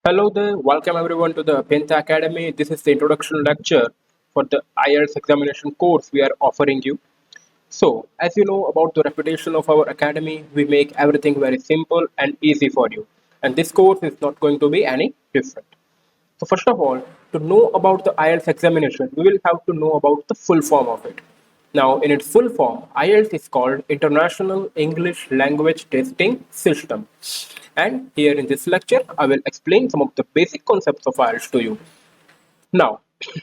Hello there, welcome everyone to the Abhiyanta Academy. This is the introduction lecture for the IELTS examination course we are offering you. So, as you know about the reputation of our academy, we make everything very simple and easy for you. And this course is not going to be any different. So, first of all, to know about the IELTS examination, we will have to know about the full form of it. Now, in its full form, IELTS is called International English Language Testing System. And here in this lecture, I will explain some of the basic concepts of IELTS to you. Now,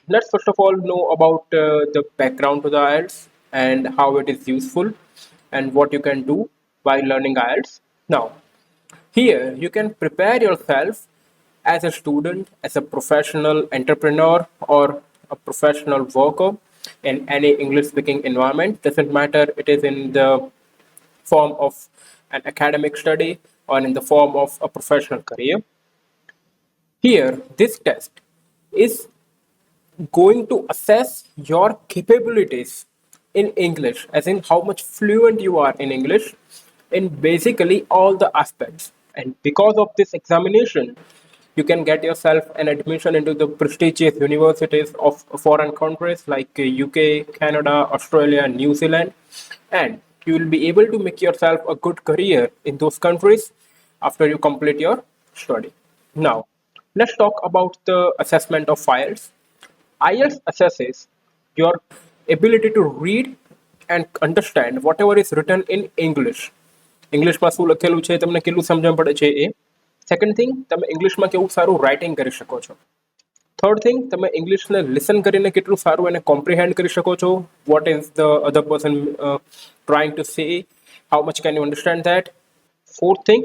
let's first of all know about the background to the IELTS and how it is useful and what you can do while learning IELTS. Now, here you can prepare yourself as a student, as a professional entrepreneur, or a professional worker in any English speaking environment. Doesn't matter, it is in the form of an academic study or in the form of a professional career. Here, this test is going to assess your capabilities in English, as in how much fluent you are in English in basically all the aspects. And because of this examination, you can get yourself an admission into the prestigious universities of foreign countries like UK, Canada, Australia, and New Zealand. And you will be able to make yourself a good career in those countries after you complete your study. Now, let's talk about the assessment of files. IELTS assesses your ability to read and understand whatever is written in English. ઇંગ્લિશમાં શું લખેલું છે તમને કેટલું સમજણ પડે છે એ. Second thing, તમે ઇંગ્લિશમાં કેવું સારું રાઇટિંગ કરી શકો છો. થર્ડ થિંગ, તમે ઇંગ્લિશને લિસન કરીને કેટલું સારું એને કોમ્પ્રિહેન્ડ કરી શકો છો. Vote is the other person trying to say, how much can you understand that. Fourth thing,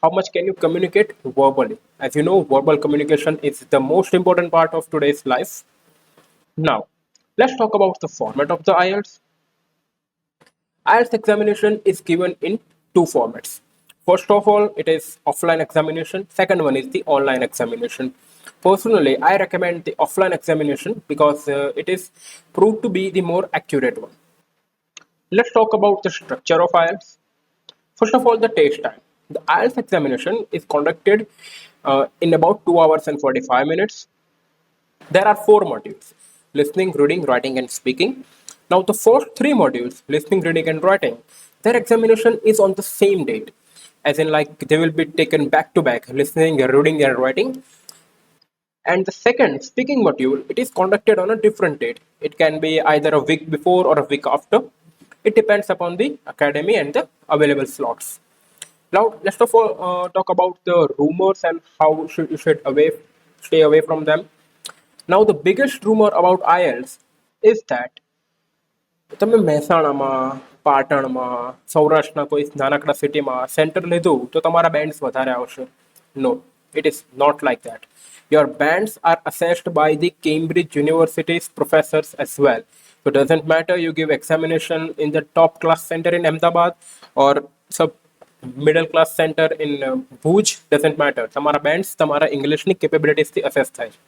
how much can you communicate verbally? As you know, verbal communication is the most important part of today's life. Now, let's talk about the format of the IELTS. IELTS examination is given in two formats. First of all, it is offline examination. Second one is the online examination. Personally, I recommend the offline examination because it is proved to be the more accurate one. Let's talk about the structure of IELTS. First of all, the test time. The IELTS examination is conducted in about 2 hours and 45 minutes. There are four modules: listening, reading, writing, and speaking. Now, the first three modules, listening, reading, and writing, their examination is on the same date, as in, like, they will be taken back to back, listening, reading, and writing. And the second, speaking module, it is conducted on a different date. It can be either a week before or a week after. It depends upon the academy and the available slots. Now, let's talk about the rumors and how you should stay away from them. Now, the biggest rumor about IELTS is that તમે મહેસાણામાં, પાટણમાં, સૌરાષ્ટ્રના કોઈ નાનકડા સિટીમાં centre લીધું તો તમારા બેન્ડ્સ વધારે આવશે. No, it is not like that. Your bands are assessed by the Cambridge University's professors as well. So it doesn't matter you give examination in the top class center in Ahmedabad or sub middle class center in Bhuj, doesn't matter. તમારા bands તમારા ઇંગ્લિશની કેપેબિલિટીસથી assess થાય છે.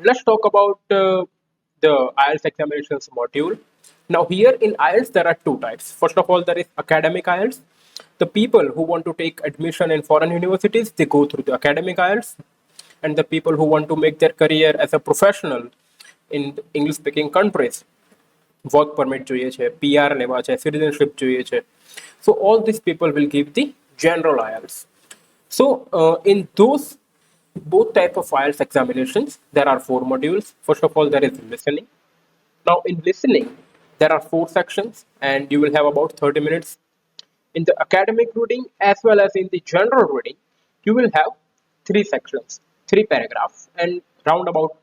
Let's talk about the IELTS examinations module. Now, here in IELTS, there are two types. First of all, there is academic IELTS. The people who want to take admission in foreign universities, they go through the academic IELTS. And the people who want to make their career as a professional in English-speaking countries, work permit જોઈએ છે, PR લેવા છે, citizenship જોઈએ છે. So all these people will give the general IELTS. So in those both type of IELTS examinations, there are four modules. First of all, there is listening. Now, in listening, there are four sections, and you will have about 30 minutes. In the academic reading as well as in the general reading, you will have three sections, three paragraphs, and round about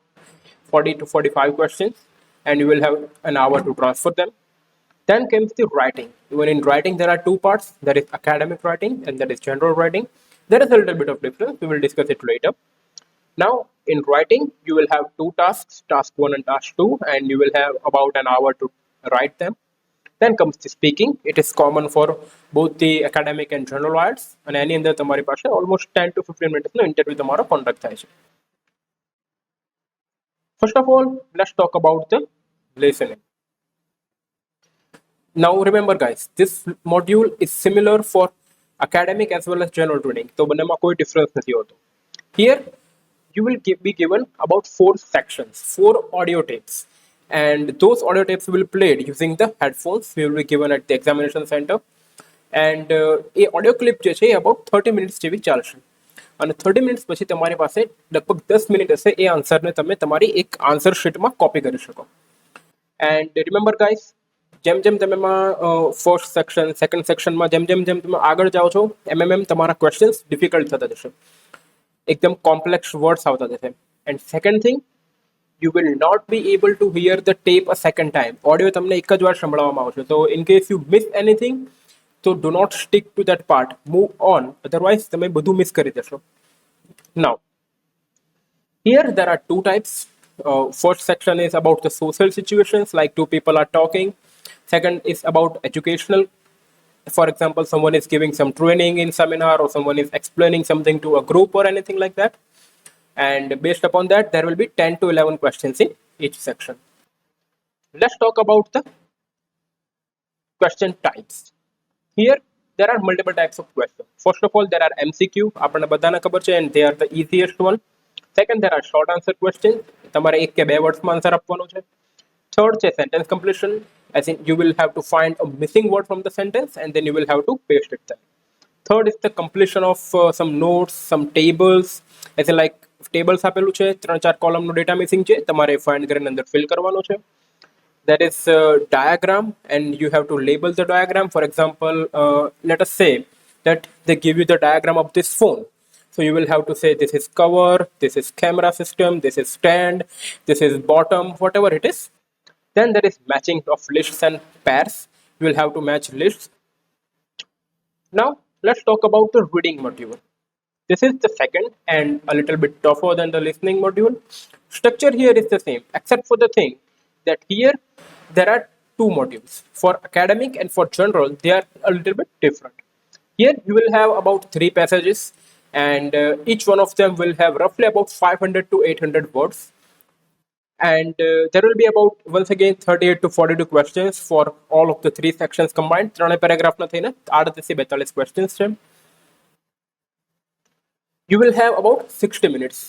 40 to 45 questions, and you will have an hour to transfer them. Then comes the writing. Even in writing, there are two parts. There is academic writing and there is general writing. There is a little bit of difference. We will discuss it later. Now, in writing, you will have two tasks, task 1 and task 2, and you will have about an hour to write them. Then comes the speaking. It is common for both the academic and general IELTS. And any અંદર તમારી પાસે almost 10 to 15 minutes no interview તમારો conduct થાય છે. First of all, let's talk about the listening. Now, remember, guys, this module is similar for academic as well as general training. તો બંનેમાં કોઈ difference નથી હોતો. Here you will be given about 4 sections, 4 audio tapes, and those audio tapes will be played using the headphones we will be given at the examination center. And A audio clip જે છે એ about 30 minutes જેવી ચાલશે, અને 30 minutes પછી તમારી પાસે લગભગ 10 minute હશે એ આન્સરને તમે તમારી એક આન્સર શીટમાં કોપી કરી શકો. એન્ડ રિમેમ્બર ગાઈસ, જેમ જેમ તમે ફર્સ્ટ સેક્શન સેકન્ડ સેક્શનમાં જેમ જેમ જેમ તમે આગળ જાઓ છો એમ તમારા ક્વેશ્ચન્સ ડિફિકલ્ટ થતા જશે, એકદમ કોમ્પ્લેક્સ વર્ડ્સ આવતા જશે. And second thing, you will not be able to hear the tape a second time. Audio તમને એક જ વાર સંભળાવવામાં આવશે. So in case you miss anything, so do not stick to that part, move on, otherwise તમે બધું miss કરી દેશો. Now here there are 2 types. First section is about the social situations, like 2 people are talking. Second is about educational. For example, someone is giving some training in seminar, or someone is explaining something to a group or anything like that. And based upon that, there will be 10 to 11 questions in each section. Let's talk about the question types. Here there are multiple types of questions. First of all, there are MCQ, આપણને બધાને ખબર છે, and they are the easiest one. Second, there are short answer questions, તમારે 1 કે 2 વર્ડ્સમાં answer આપવાનો છે. Third છે sentence completion, as in you will have to find a missing word from the sentence and then you will have to paste it there. Third is the completion of some notes, some tables, as in like tables આપેલું છે, 3-4 કોલમનો data missing છે, તમારે find કરીને અંદર fill કરવાનો છે. There is a diagram and you have to label the diagram. For example, let us say that they give you the diagram of this phone. So you will have to say this is cover, this is camera system, this is stand, this is bottom, whatever it is. Then there is matching of lists and pairs. You will have to match lists. Now let's talk about the reading module. This is the second and a little bit tougher than the listening module. Structure here is the same, except for the thing that here there are 2 modules. For academic and for general, they are a little bit different. Here you will have about 3 passages, and each one of them will have roughly about 500 to 800 words. And there will be about, once again, 38 to 42 questions for all of the 3 sections combined. 3 પેરેગ્રાફના થઈને 38 થી 42 questions છે. You will have about 60 minutes.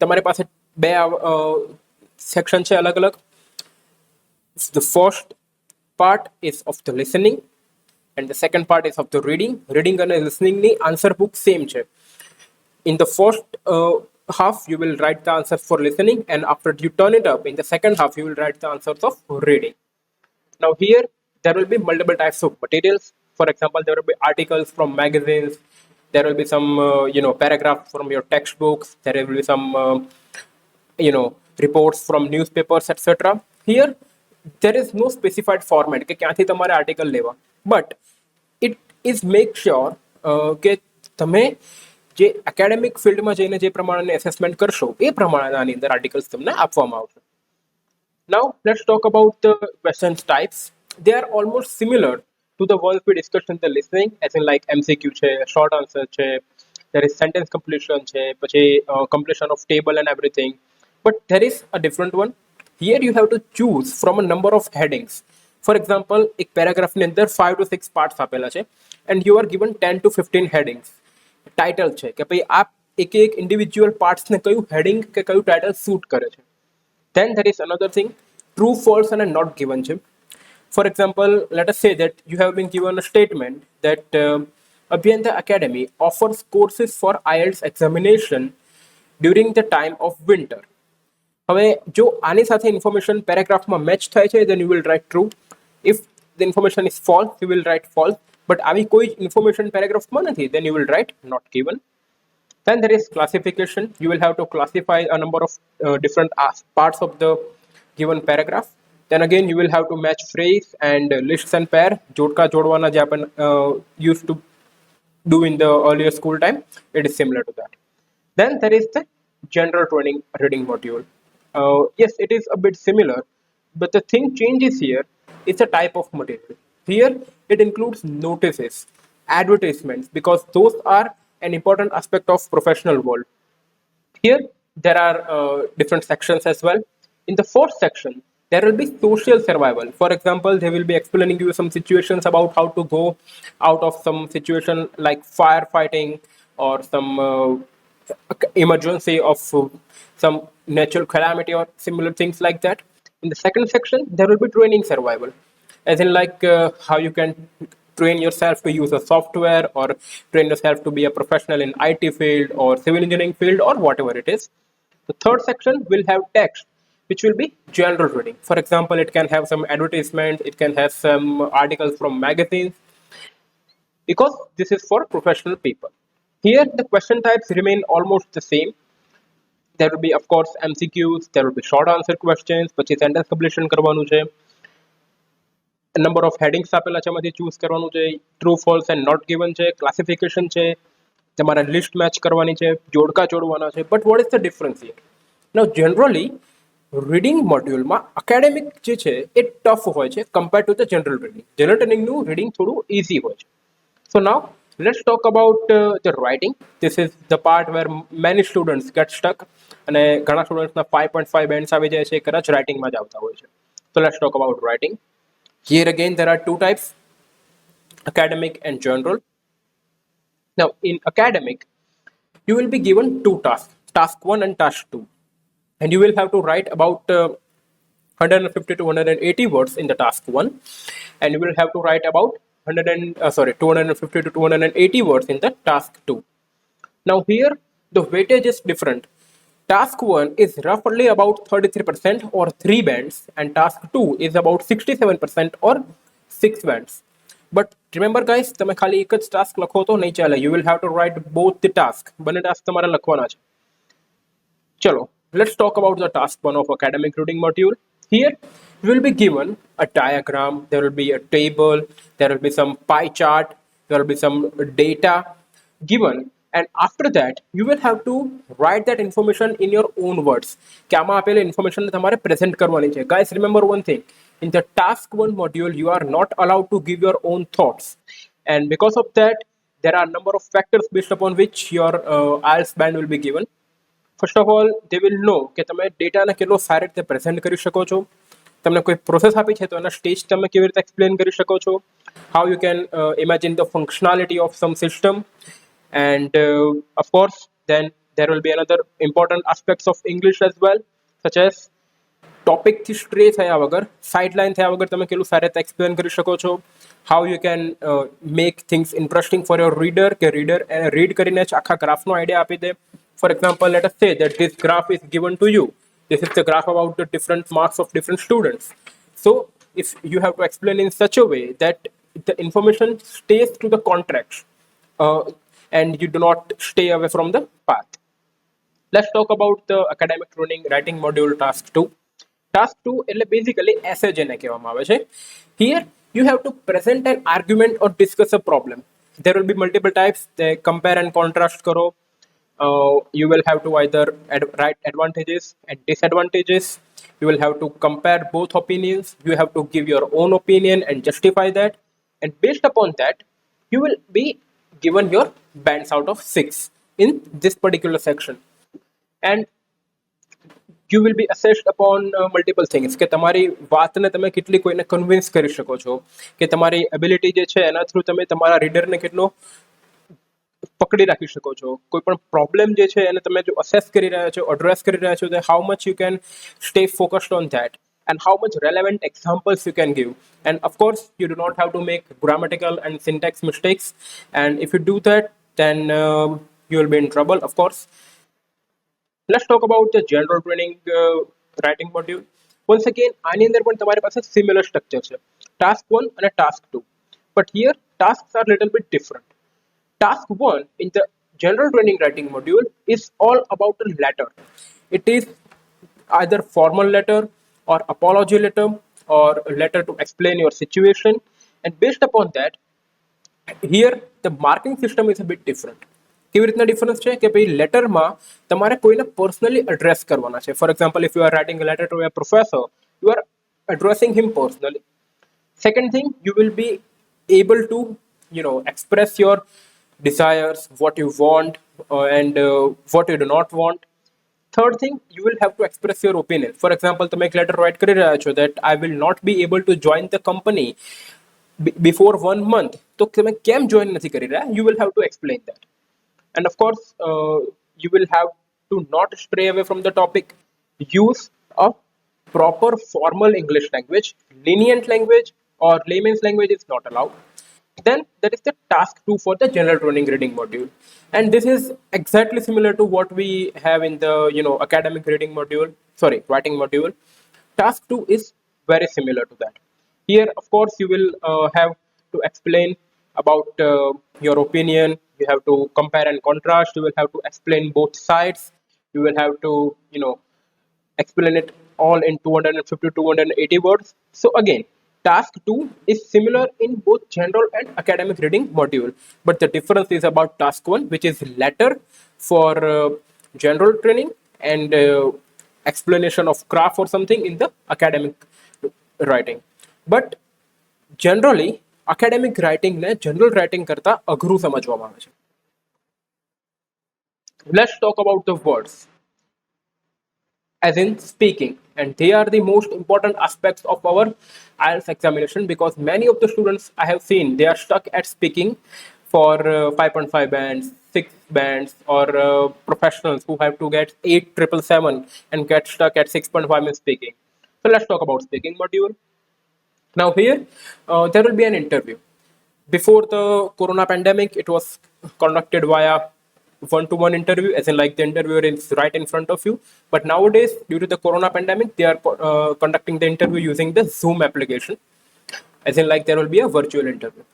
તમારી પાસે 2 section છે અલગ અલગ. The first part is of the listening and the second part is of the reading. Reading and listening ni answer book same છે. In the first half you will write the answers for listening, and after you turn it up in the second half you will write the answers of reading. Now here there will be multiple types of materials. For example, there will be articles from magazines, there will be some paragraphs from your textbooks, there will be some reports from newspapers, etc. Here there is no specified format કે ક્યાંથી તમારે article લેવા, but it is make sure કે તમે જે academic ફિલ્ડમાં જઈને જે પ્રમાણે એસેસમેન્ટ કરશો એ પ્રમાણે આની અંદર આર્ટિકલ્સ તમને આપવામાં આવશે. Now let's talk about the questions types. They are almost similar to the ones we discussed in the listening, as in like MCQ છે, short answer છે, there is sentence completion છે, પછી completion of table and everything, but there is a different one. Here you have to choose from a number of headings. For example, એક પેરાગ્રાફની અંદર 5 to 6 parts આપેલા છે, and you are given 10 to 15 headings. Title છે કે ભાઈ આ એક એક ઇન્ડિવિજ્યુઅલ પાર્ટ્સને કયું હેડિંગ કે કયું ટાઇટલ સૂટ કરે છે. Then there is another thing, true, false and not given છે. For example, let us say that you have been given a statement that Abhiyanta Academy offers courses for IELTS examination during the time of winter. હવે જો આની સાથે information પેરેગ્રાફમાં match થાય છે, then you will write true. If the information is false, you will write false. But આવી કોઈ information પેરેગ્રાફમાં નથી, then you will write not given. Then there is classification. You will have to classify a number of different parts of the given paragraph. Then again you will have to match phrase and lists and pair. જોડકા જોડવાના જે આપણે used to do in the earlier school time, it is similar to that. Then there is the general training reading module. Yes, it is a bit similar, but the thing changes here is the type of material. Here it includes notices, advertisements, because those are an important aspect of professional world. Here there are different sections as well. In the first section There will be social survival. For example, they will be explaining you some situations about how to go out of some situation like firefighting or some emergency of some natural calamity or similar things like that. In the second section, there will be training survival, as in like how you can train yourself to use a software or train yourself to be a professional in IT field or civil engineering field or whatever it is. The third section will have text, which will be general reading. For example, it can have some advertisements, it can have some articles from magazines, because this is for professional people. Here, the question types remain almost the same. There will be, of course, MCQs, there will be short answer questions, પછી sentence completion કરવાનું છે. A number of headings આપેલા છે, એમાંથી choose કરવાનું છે, true false and not given છે, classification છે, તમારે લિસ્ટ મેચ કરવાની છે, જોડકા જોડવાના છે. But what is the difference here? Now generally reading મોડ્યુલમાં એકેડેમિક જે છે એ ટફ હોય છે compare to the general reading. General રીડિંગનું રીડિંગ થોડું ઇઝી હોય છે. So now let's talk about the writing. This is the part where many students get stuck અને ઘણા સ્ટુડન્ટ્સના 5.5 બેન્ડ્સ આવી જાય છે, કદાચ રાઇટિંગમાં જ આવતા હોય છે. So let's talk about writing. Here again there are two types, academic and general. Now in academic you will be given two tasks, task 1 and task 2, and you will have to write about 150 to 180 words in the task 1, and you will have to write about 250 to 280 words in the task 2. Now here the weightage is different. Task 1 is roughly about 33% or 3 bands, and task 2 is about 67% or 6 bands. But remember guys, તમે ખાલી એક જ task લખો તો નહીં ચાલે. You will have to write both the task. બંને task તમારે લખવાના છે. ચલો, let's talk about the task 1 of academic reading module. Here you will be given a diagram, there will be a table, there will be some pie chart, there will be some data given, and after that you will have to write that information in your own words. કે આમાં આપેલી information તમારે present કરવાની છે. Guys, remember one thing, in the task 1 module you are not allowed to give your own thoughts, and because of that there are a number of factors based upon which your IELTS band will be given. First of all they will know કે તમે ડેટાને કેટલો સારી રીતે present કરી શકો છો. તમને કોઈ પ્રોસેસ આપી છે તો એના સ્ટેજ તમે કેવી રીતે એક્સપ્લેન કરી શકો છો. How you can imagine the functionality of sum system. And of course then there will be another important aspects of English as well, such as topic થી સ્ટ્રે થયા વગર, સાઇડલાઇન થયા વગર તમે કેટલું સારી રીતે એક્સપ્લેન કરી શકો છો. How you can make things interesting for your reader, કે રીડર એને રીડ કરીને જ આખા ગ્રાફનો આઈડિયા આપી દે. For example, let us say that this graph is given to you. This is the graph about the different marks of different students. So if you have to explain in such a way that the information stays to the context and you do not stay away from the path. Let's talk about the academic writing module task 2. Task 2 એટલે basically essay જેને કહેવામાં આવે છે. Here you have to present an argument or discuss a problem. There will be multiple types. They compare and contrast કરો. You will have to either write advantages and disadvantages. You will have to compare both opinions. You have to give your own opinion and justify that. And based upon that, you will be given your bands out of 6 in this particular section. And you will be assessed upon multiple things, કે તમારી વાતને તમે કેટલી કોઈને convince કરી શકો છો, કે તમારી એબિલિટી જે છે એના થ્રુ તમે તમારા રીડરને કેટલો પકડી રાખી શકો છો. કોઈ પણ પ્રોબ્લેમ જે છે એને તમે જો અસેસ કરી રહ્યા છો, એડ્રેસ કરી રહ્યા છો, તો how much you can stay focused on that, and how much relevant examples you can give. And of course you do not have to make grammatical and syntax mistakes, and if you do that then you will be in trouble, of course. Let's talk about the general training writing module. Once again આની અંદર પણ તમારી પાસે similar structure છે, task 1 અને task 2, but here tasks are little bit different. Task 1 in the general training writing module is all about a letter. It is either formal letter or apology letter or a letter to explain your situation, and based upon that here the marking system is a bit different. કેવી રીતના difference છે કે ભાઈ લેટરમાં તમારે કોઈને personally address કરવાના છે. For example, if you are writing a letter to a professor, you are addressing him personally. Second thing, you will be able to express your desires, what you want and what you do not want. Third thing, you will have to express your opinion. For example, તમે એક letter right કરી રહ્યા છો that I will not be able to join the company before 1 month. તો તમે કેમ join નથી કરી રહ્યા? You will have to explain that. And of course, you will have to not stray away from the topic. Use a proper formal English language. Lenient language or layman's language is not allowed. Then there is the task 2 for the general training reading module, and this is exactly similar to what we have in the academic reading module, sorry, writing module. Task 2 is very similar to that. Here, of course, you will have to explain about your opinion. You have to compare and contrast. You will have to explain both sides. You will have to explain it all in 250 280 words. So again, task 2 is similar in both general and academic reading module, but the difference is about task 1, which is letter for general training, and explanation of craft or something in the academic writing. But generally academic writing ને general writing કરતા અઘરું સમજવામાં આવે છે. Let's talk about the words, as in speaking, and they are the most important aspects of our IELTS examination, because many of the students I have seen, they are stuck at speaking for 5.5 bands, 6 bands, or professionals who have to get 8,777 and get stuck at 6.5 in speaking. So let's talk about speaking module. Now here, there will be an interview. Before the corona pandemic, it was conducted via one-to-one interview, as in like the interviewer is right in front of you. But nowadays, due to the corona pandemic, they are conducting the interview using the Zoom application, as in like there will be a virtual interview.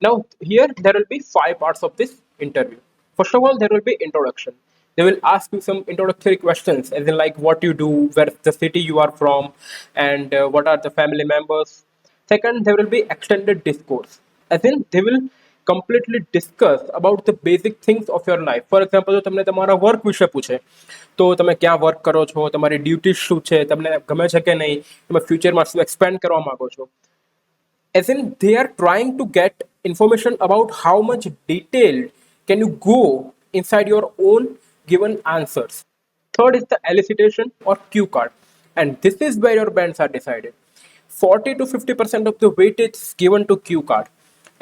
Now here, there will be 5 parts of this interview. First of all, there will be introduction. They will ask you some introductory questions, as in like what you do, where the city you are from, and what are the family members. Second, there will be extended discourse, as in they will completely discuss about the basic things of your life. For example, જો તમને તમારા work વિશે પૂછે તો તમે ક્યાં work કરો છો, તમારી ડ્યુટીઝ શું છે, તમને ગમે છે કે નહીં, તમે ફ્યુચરમાં શું એક્સપેન્ડ કરવા માંગો છો. As in they are trying to get information about how much detailed can you go inside your own given answers. Third is the elicitation or cue card, and this is where your bands are decided. 40 to 50% of the weightage is given to cue card.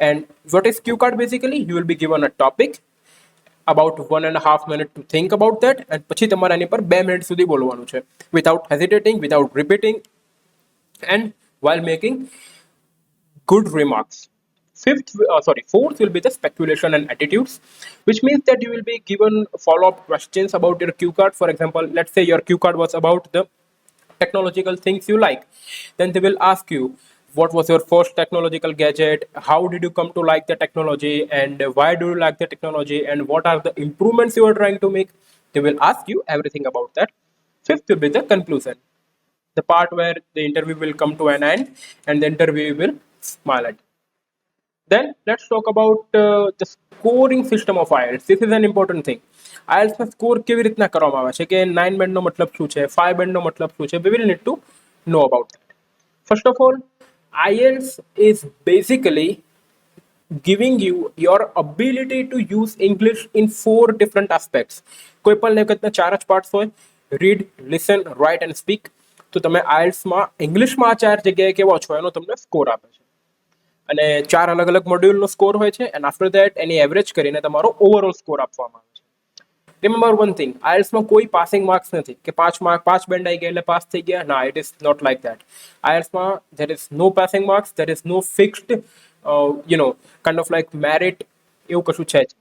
And what is cue card? Basically, you will be given a topic, about 1.5 minutes to think about that, and પછી તમારે એની પર 2 minute સુધી બોલવાનું છે, without hesitating, without repeating, and while making good remarks. Fourth will be the speculation and attitudes, which means that you will be given follow-up questions about your cue card. For example, let's say your cue card was about the technological things you like. Then they will ask you, what was your first technological gadget? How did you come to like the technology? And why do you like the technology? And what are the improvements you are trying to make? They will ask you everything about that. Fifth will be the conclusion, the part where the interview will come to an end and the interview will smile at you. Then let's talk about the scoring system of IELTS. This is an important thing. IELTS માં score કેવી રીતના કરવામાં આવે છે, કે 9 બેન્ડનો મતલબ શું છે, 5 બેન્ડનો મતલબ શું છે. We will need to know about that. First of all, IELTS is basically giving you your ability to use English in 4 different aspects. કોઈ પણ લેખકના 4 જ પાર્ટ્સ હોય: read, listen, write and speak. તો તમે IELTS માં ઇંગ્લિશમાં આ 4 જગ્યાએ કેવો છો એનો તમને સ્કોર આપે છે, અને 4 અલગ અલગ મોડ્યુલનો સ્કોર હોય છે, and after that any average કરીને તમારો ઓવરઓલ સ્કોર આપવામાં આવે છે. Remember one thing, IELTS માં કોઈ પાસિંગ માર્ક્સ નથી કે 5 બેન્ડ આવી ગયા એટલે પાસ થઈ ગયા. ના, it is not like that. IELTS માં there is no passing marks, there is no fixed kind of like merit, એવું કશું છે જ.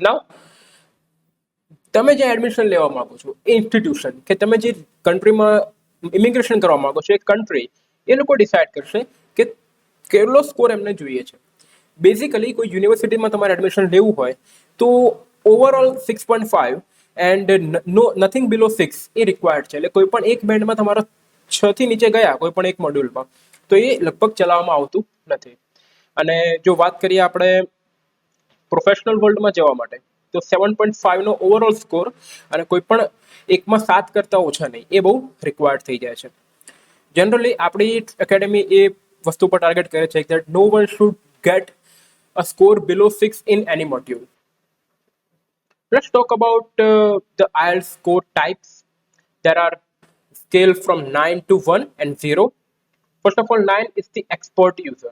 Now તમે જે એડમિશન લેવા માંગો છો એ ઇન્સ્ટિટ્યુશન, કે તમે જે કન્ટ્રીમાં ઇમિગ્રેશન કરવા માંગો છો એ કન્ટ્રી, એ લોકો ડિસાઇડ કરશે કે કેટલો સ્કોર એમને જોઈએ છે. બેઝિકલી કોઈ યુનિવર્સિટીમાં તમારે એડમિશન લેવું હોય તો overall 6.5 and nothing below 6 A required છે. એટલે કોઈ પણ એક બેન્ડમાં તમારા 6 થી નીચે ગયા કોઈ પણ એક મોડ્યુલમાં તો એ લગભગ ચલાવવામાં આવતું નથી. અને જો વાત કરીએ આપણે પ્રોફેશનલ વર્લ્ડમાં જવા માટે તો 7.5 નો ઓવરઓલ સ્કોર અને કોઈ પણ એકમાં 7 કરતા ઓછા નહીં, એ બહુ રિક્વાયર્ડ થઈ જાય છે. જનરલી આપણી એકેડેમી એ વસ્તુ પર ટાર્ગેટ કરે છે that no one should get a score below 6 in any module. Let's talk about the IELTS score types. There are scale from 9 to 1 and 0. First of all, 9 is the expert user.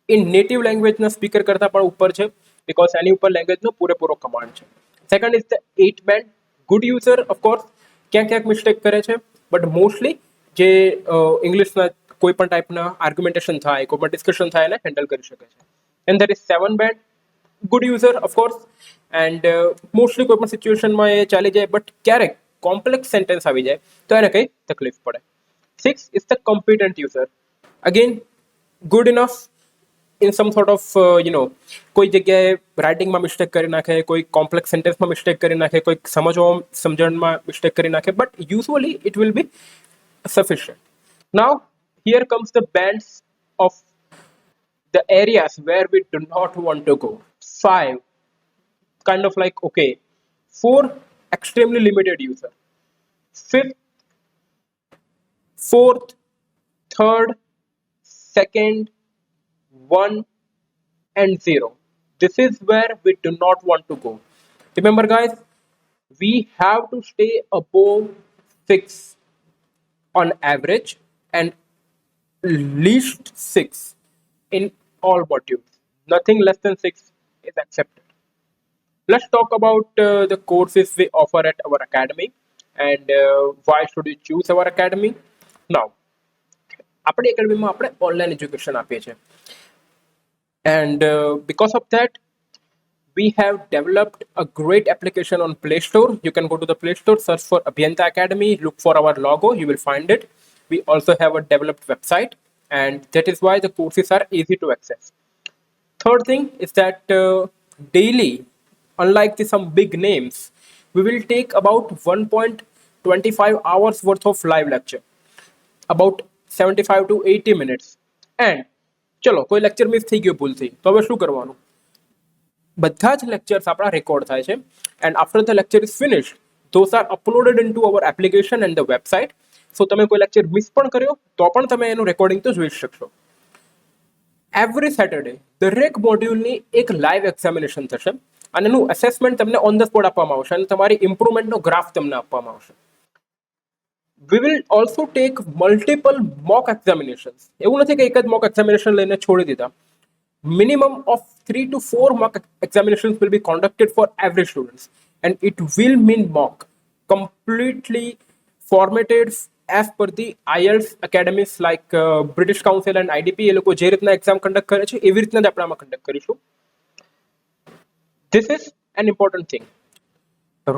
In native language ના speaker કરતા પણ ઉપર છે because એની ઉપર language નો પૂરેપૂરો command છે. Second is the 8 band good user of course ક્યાંક ક્યાંક મિસ્ટેક કરે છે બટ મોસ્ટલી જે ઇંગ્લિશના કોઈ પણ ટાઈપના આર્ગ્યુમેન્ટેશન થાય કોઈ પણ ડિસ્કશન થાય એને હેન્ડલ કરી શકે છે. And there is 7 band good user of course and mostly કોઈ પણ સિચ્યુએશનમાં એ ચાલી જાય બટ ક્યારેક કોમ્પ્લેક્સ સેન્ટેન્સ આવી જાય તો એને કંઈ તકલીફ પડે. 6 is the competent user. Again, good enough in some sort of કોઈ જગ્યાએ રાઇટિંગમાં મિસ્ટેક કરી નાખે કોઈ કોમ્પ્લેક્સ સેન્ટેન્સમાં મિસ્ટેક કરી નાખે કોઈ સમજણમાં મિસ્ટેક કરી નાખે but usually it will be sufficient. Now here comes the bands of the areas where we do not want to go. 5 kind of like okay. 4 extremely limited user. 5th, 4th, 3rd, 2nd, 1 and 0. This is where we do not want to go. Remember guys, we have to stay above 6 on average and least 6 in all modules. Nothing less than 6 is accepted. Let's talk about the courses we offer at our academy and why should you choose our academy. Now આપણી એકેડમીમાં આપણે online education આપીએ છીએ and because of that we have developed a great application on Play Store. You can go to the Play Store, search for Abhiyanta Academy, look for our logo, you will find it. We also have a developed website and that is why the courses are easy to access. Third thing is that daily, unlike some big names, we will take about 1.25 hours worth of live lecture, about 75 to 80 minutes. And ચલો કોઈ lecture miss થઈ ગયો ભૂલથી તો હવે શું કરવાનું? બધા જ લેક્ચર્સ આપણા રેકોર્ડ થાય છે and after the lecture is finished those are uploaded into our application and the website. So તમે કોઈ લેક્ચર મિસ પણ કર્યો તો પણ તમે એનું રેકોર્ડિંગ તો જોઈ શકશો. એવરી સેટરડે દરેક મોડ્યુલની એક લાઈવ એક્ઝામિનેશન થશે અને એનું અસેસમેન્ટ તમને ઓન ધ સ્પોટ આપવામાં આવશે અને તમારી ઇમ્પ્રુવમેન્ટનો ગ્રાફ તમને આપવામાં આવશે. We will also take multiple mock examinations. એવું નથી કે એક જ mock examination લઈને છોડી દીધા. Minimum of 3 to 4 mock examinations will be conducted for every student and it will mean mock completely formatted as per the IELTS academies like British Council and IDP. એ લોકો જે રીતના એક્ઝામ કન્ડક્ટ કરે છે એવી રીતના જ આપણે આમાં કન્ડક્ટ કરીશું. This is an important thing.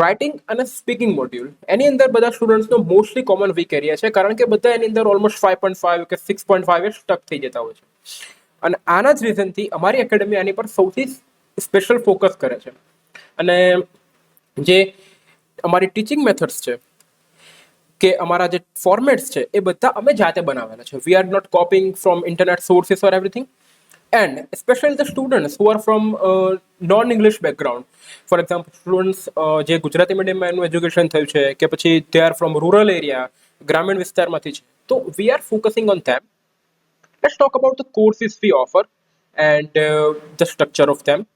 Writing અને સ્પીકિંગ મોડ્યુલ એની અંદર બધા સ્ટુડન્ટ્સનો મોસ્ટલી કોમન વીક એરિયા છે કારણ કે બધા એની અંદર ઓલમોસ્ટ 5.5 કે 6.5 સ્ટક થઈ જતા હોય છે અને આના જ રીઝનથી અમારી એકેડમી આની પર સૌથી સ્પેશિયલ ફોકસ કરે છે અને જે અમારી ટીચિંગ મેથડ્સ છે કે અમારા જે ફોર્મેટ્સ છે એ બધા અમે જાતે બનાવેલા છે. We are not copying from internet sources or everything. And especially the students who are from non-English background, for example students જે ગુજરાતી મીડિયમમાં એનું એજ્યુકેશન થયું છે કે પછી they are from rural area, ગ્રામીણ વિસ્તારમાંથી છે તો we are focusing on them. Let's talk about the courses we offer and the structure of them.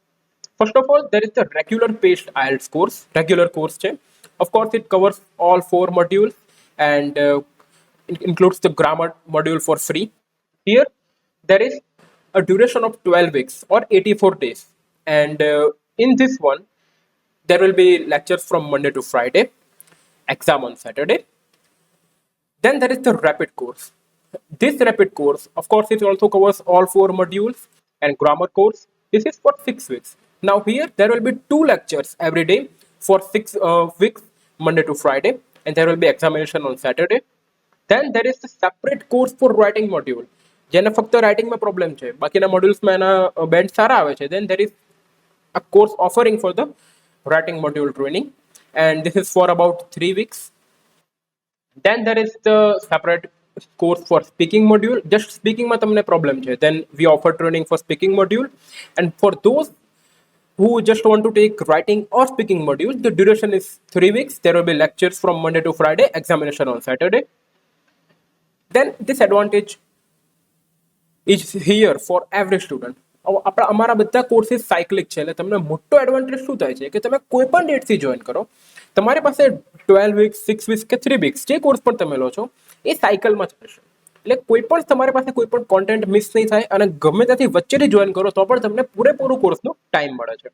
First of all, there is the regular paced IELTS course. Regular course છે. Of course it covers all 4 modules and it includes the grammar module for free. Here there is a duration of 12 weeks or 84 days and in this one there will be lectures from Monday to Friday, exam on Saturday. Then there is the rapid course. This rapid course of course it also covers all 4 modules and grammar course. This is for 6 weeks. Now here there will be 2 lectures every day for 6 weeks, Monday to Friday, and there will be examination on Saturday. Then there is the separate course for writing module જેને ફક્ત રાઇટિંગમાં problem છે બાકીના મોડ્યુલ્સમાં એના band સારા આવે છે. Then there is a course offering for the writing module training and this is for about 3 weeks. Then there is the separate course for speaking module. Just speakingમાં તમને problem છે then we offer training for speaking module and for those who just want to take writing or speaking module the duration is 3 weeks. There will be lectures from Monday to Friday, examination on Saturday. Then this advantage is here for every student. અમારા બધા courses cyclic છે, એટલે તમને મોટો advantage શું થાય છે કે તમે કોઈ પણ ડેટથી જોઈન કરો, તમારી પાસે 12 વીક્સ, 6 વીક્સ કે 3 વીક્સ જે કોર્સ પણ તમે લો છો એ સાયકલમાં ચાલશે. એટલે કોઈ પણ તમારી પાસે કોઈ પણ કોન્ટેન્ટ મિસ નહીં થાય, અને ગમે ત્યાંથી વચ્ચેથી જોઈન કરો તો પણ તમને પૂરેપૂરું કોર્સનો ટાઈમ મળે છે.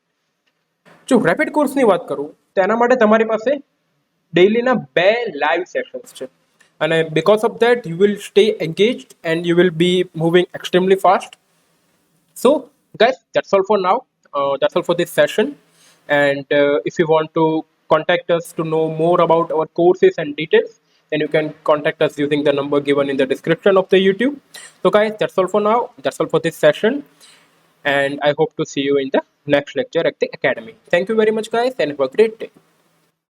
જો રેપિડ કોર્સની વાત કરું તો એના માટે તમારી પાસે ડેઈલીના 2 લાઈવ સેશન્સ છે, અને because of that you will stay engaged and you will be moving extremely fast. So, guys, that's all for now. That's all for this session. And if you want to contact us to know more about our courses and details, then you can contact us using the number given in the description of the YouTube. So, guys, that's all for now. That's all for this session. And I hope to see you in the next lecture at the Academy. Thank you very much, guys, and have a great day.